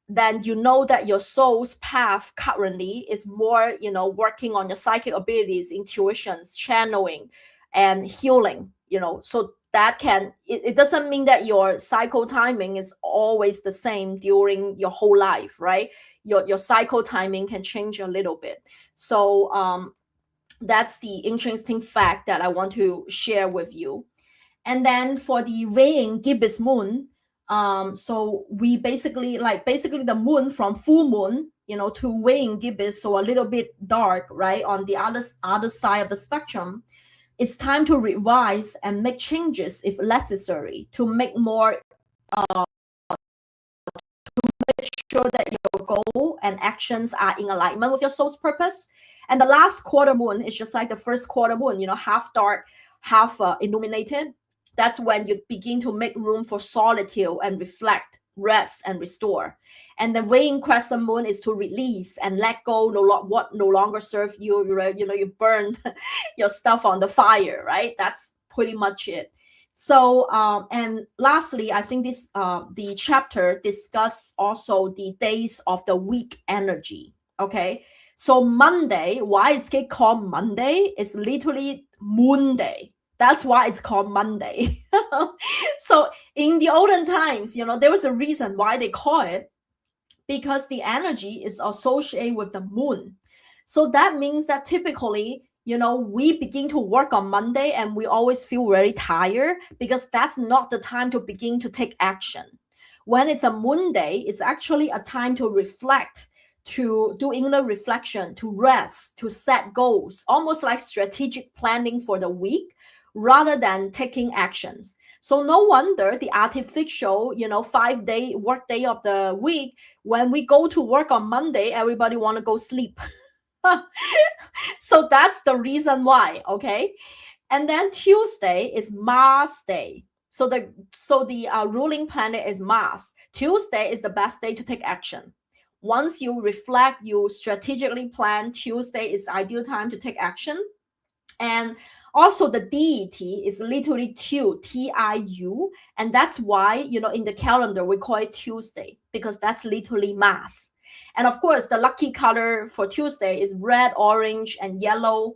then you know that your soul's path currently is more, working on your psychic abilities, intuitions, channeling, and healing, so that it doesn't mean that your cycle timing is always the same during your whole life, right? Your cycle timing can change a little bit. So that's the interesting fact that I want to share with you. And then for the weighing gibbous moon, so we basically the moon from full moon, to weighing gibbous, so a little bit dark, right, on the other side of the spectrum. It's time to revise and make changes if necessary, to make more make sure that your goal and actions are in alignment with your soul's purpose. And the last quarter moon is just like the first quarter moon, half dark, half illuminated. That's when you begin to make room for solitude and reflect, rest, and restore. And the weighing crescent moon is to release and let go what no longer serves you. You burn your stuff on the fire, right? That's pretty much it. So and lastly, I think this the chapter discuss also the days of the week energy. Okay, so Monday, why is it called Monday? It's literally moon day. That's why it's called Monday. So in the olden times, there was a reason why they call it, because the energy is associated with the moon. So that means that typically, we begin to work on Monday and we always feel very tired, because that's not the time to begin to take action. When it's a moon day, it's actually a time to reflect, to do inner reflection, to rest, to set goals, almost like strategic planning for the week, rather than taking actions. So no wonder the artificial, 5-day work day of the week, when we go to work on Monday, everybody want to go sleep. So that's the reason why. Okay. And then Tuesday is Mars day. So the ruling planet is Mars. Tuesday is the best day to take action. Once you reflect, you strategically plan, Tuesday is ideal time to take action. And also the deity is literally Tiu, and that's why, in the calendar we call it Tuesday, because that's literally Mars. And of course, the lucky color for Tuesday is red, orange, and yellow.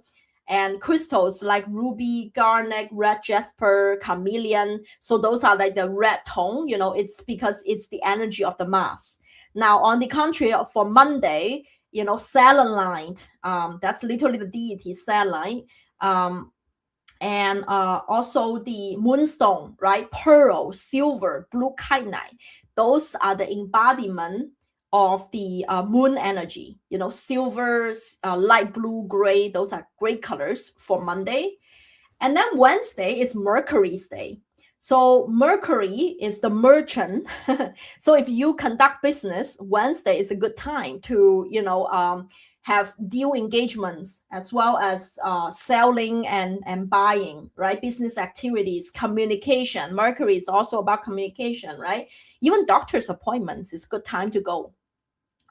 and crystals like ruby, garnet, red jasper, chameleon. So those are like the red tone, it's because it's the energy of the Mars. Now, on the contrary, for Monday, selenite, that's literally the deity selenite, and also the moonstone, right? Pearl, silver, blue kyanite. Those are the embodiment of the moon energy. Silver, light blue, gray, those are great colors for Monday. And then Wednesday is Mercury's day. So Mercury is the merchant. So if you conduct business, Wednesday is a good time to, have deal engagements as well as selling and buying, right? Business activities, communication. Mercury is also about communication, right? Even doctor's appointments is good time to go.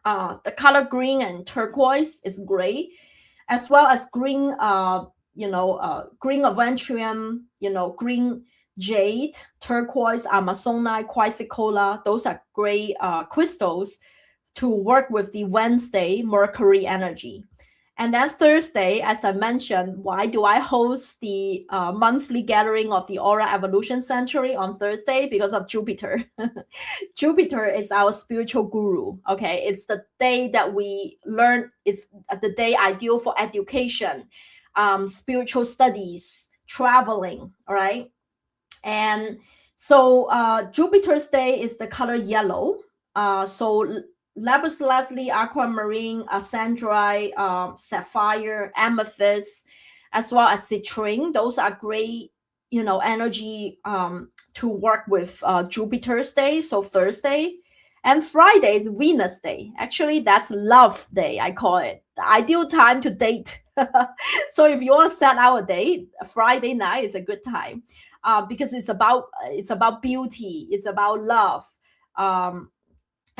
The color green and turquoise is great, as well as green, green aventurine, green jade, turquoise, amazonite, quisicola. Those are great crystals to work with the Wednesday Mercury energy. And then Thursday, as I mentioned, why do I host the monthly gathering of the Aura Evolution Century on Thursday? Because of Jupiter. Jupiter is our spiritual guru. Okay, it's the day that we learn. It's the day ideal for education, spiritual studies, traveling. All right, and so Jupiter's day is the color yellow. So lapis lazuli, aquamarine, sandrite, sapphire, amethyst, as well as citrine. Those are great, energy to work with Jupiter's day. So Thursday. And Friday is Venus day. Actually, that's love day, I call it. The ideal time to date. So if you want to set out a date, Friday night is a good time. Because it's about beauty, it's about love,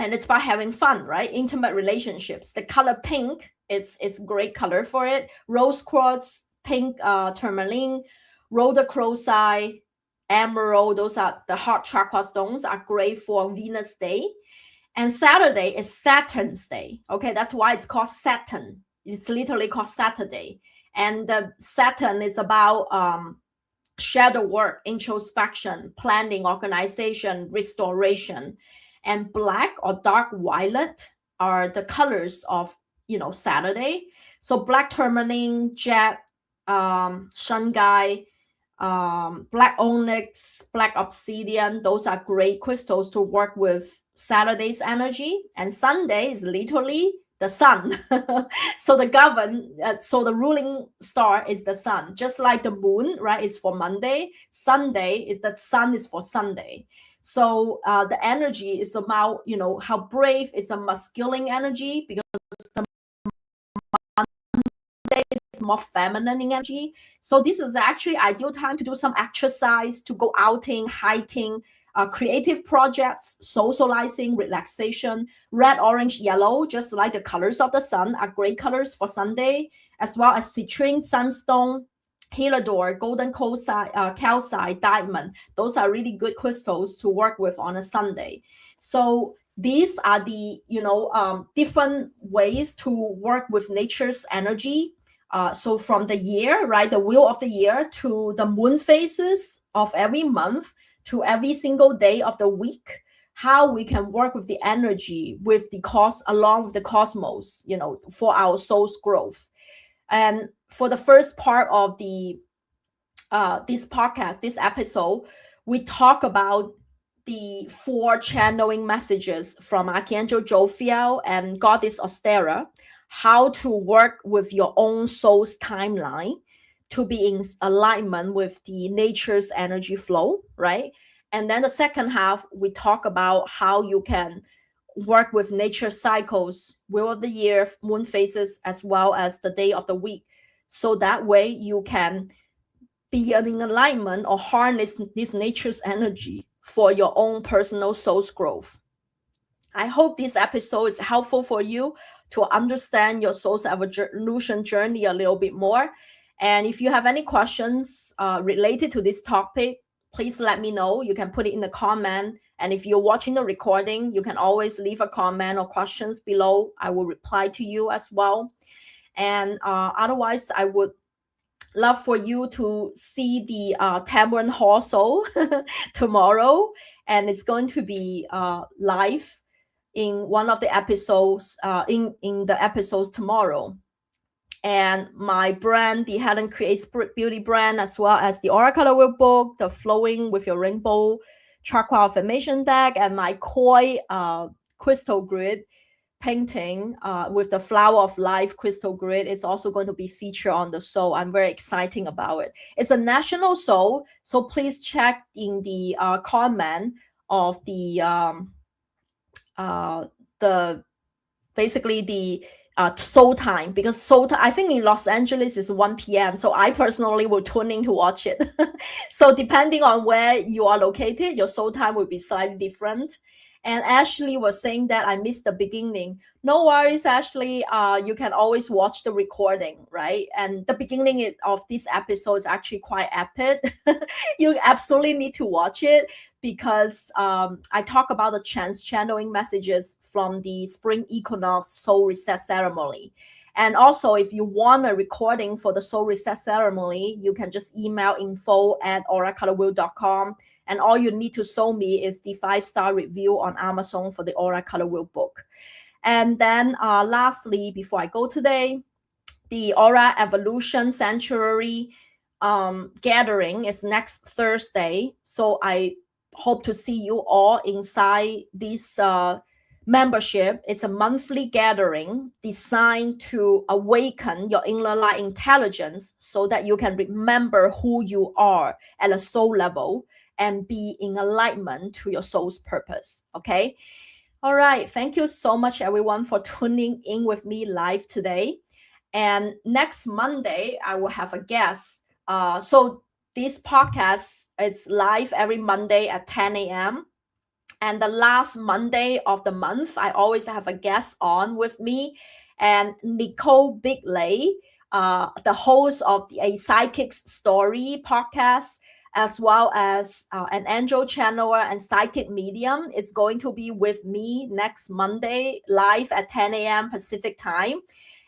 and it's about having fun, right? Intimate relationships. The color pink, it's great color for it. Rose quartz, pink, tourmaline, rhodochrosite, emerald. Those are the heart chakra stones, are great for Venus day. And Saturday is Saturn's day. Okay, that's why it's called Saturn. It's literally called Saturday. And the Saturn is about shadow work, introspection, planning, organization, restoration. And black or dark violet are the colors of, Saturday. So black tourmaline, jet, shungite, black onyx, black obsidian, those are great crystals to work with Saturday's energy. And Sunday is literally the sun. So the ruling star is the sun, just like the moon, right, is for Monday. Sunday is the sun is for Sunday. So the energy is about, how brave. It's a masculine energy, because the Monday is more feminine energy. So this is actually ideal time to do some exercise, to go outing, hiking, creative projects, socializing, relaxation. Red, orange, yellow, just like the colors of the sun, are great colors for Sunday, as well as citrine, sunstone, helidor, golden calcite, diamond. Those are really good crystals to work with on a Sunday. So these are the different ways to work with nature's energy. So from the year, right, the wheel of the year, to the moon phases of every month, to every single day of the week, how we can work with the energy, with the along with the cosmos, for our soul's growth. And for the first part of the this podcast, this episode, we talk about the 4 channeling messages from Archangel Jophiel and Goddess Ostara, how to work with your own soul's timeline to be in alignment with the nature's energy flow, right? And then the second half, we talk about how you can work with nature cycles, wheel of the year, moon phases, as well as the day of the week. So that way you can be in alignment or harness this nature's energy for your own personal soul's growth. I hope this episode is helpful for you to understand your soul's evolution journey a little bit more. And if you have any questions related to this topic, please let me know. You can put it in the comment. And if you're watching the recording, you can always leave a comment or questions below. I will reply to you as well. And otherwise, I would love for you to see the Tamron Hall show tomorrow, and it's going to be live in one of the episodes in the episodes tomorrow. And my brand, the Helen Creates Beauty brand, as well as the Aura Color Wheel book, the Flowing with Your Rainbow Chakra Affirmation deck, and my koi crystal grid painting with the Flower of Life crystal grid is also going to be featured on the show. I'm very excited about it. It's a national show, so please check in the comment of the basically the show time, because I think in Los Angeles is 1 p.m. So I personally will tune in to watch it. So depending on where you are located, your show time will be slightly different. And Ashley was saying that I missed the beginning. No worries, Ashley. You can always watch the recording, right? And the beginning of this episode is actually quite epic. You absolutely need to watch it, because I talk about the channeling messages from the spring equinox soul reset ceremony. And also, if you want a recording for the soul reset ceremony, you can just email info@auracolorwheel.com. And all you need to show me is the 5-star review on Amazon for the Aura Color Wheel book. And then lastly, before I go today, the Aura Evolution Sanctuary gathering is next Thursday. So I hope to see you all inside this membership. It's a monthly gathering designed to awaken your inner light intelligence so that you can remember who you are at a soul level and be in alignment to your soul's purpose. Okay. All right. Thank you so much, everyone, for tuning in with me live today. And next Monday, I will have a guest. So this podcast is live every Monday at 10 a.m. And the last Monday of the month, I always have a guest on with me. And Nicole Bigley, the host of the A Psychic's Story podcast, as well as an angel channeler and psychic medium, is going to be with me next Monday live at 10 a.m. Pacific time.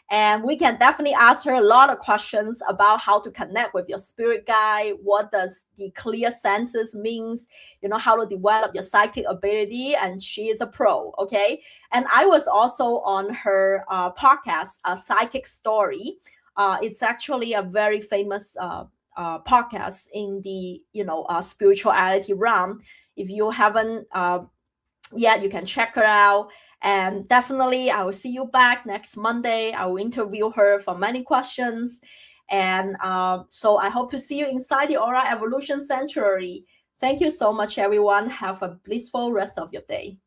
And we can definitely ask her a lot of questions about how to connect with your spirit guide. What does the clear senses means? How to develop your psychic ability. And she is a pro, okay? And I was also on her podcast, A Psychic Story. It's actually a very famous podcast in the, spirituality realm. If you haven't yet, you can check her out. And definitely, I will see you back next Monday. I will interview her for many questions. And so I hope to see you inside the Aura Evolution Sanctuary. Thank you so much, everyone. Have a blissful rest of your day.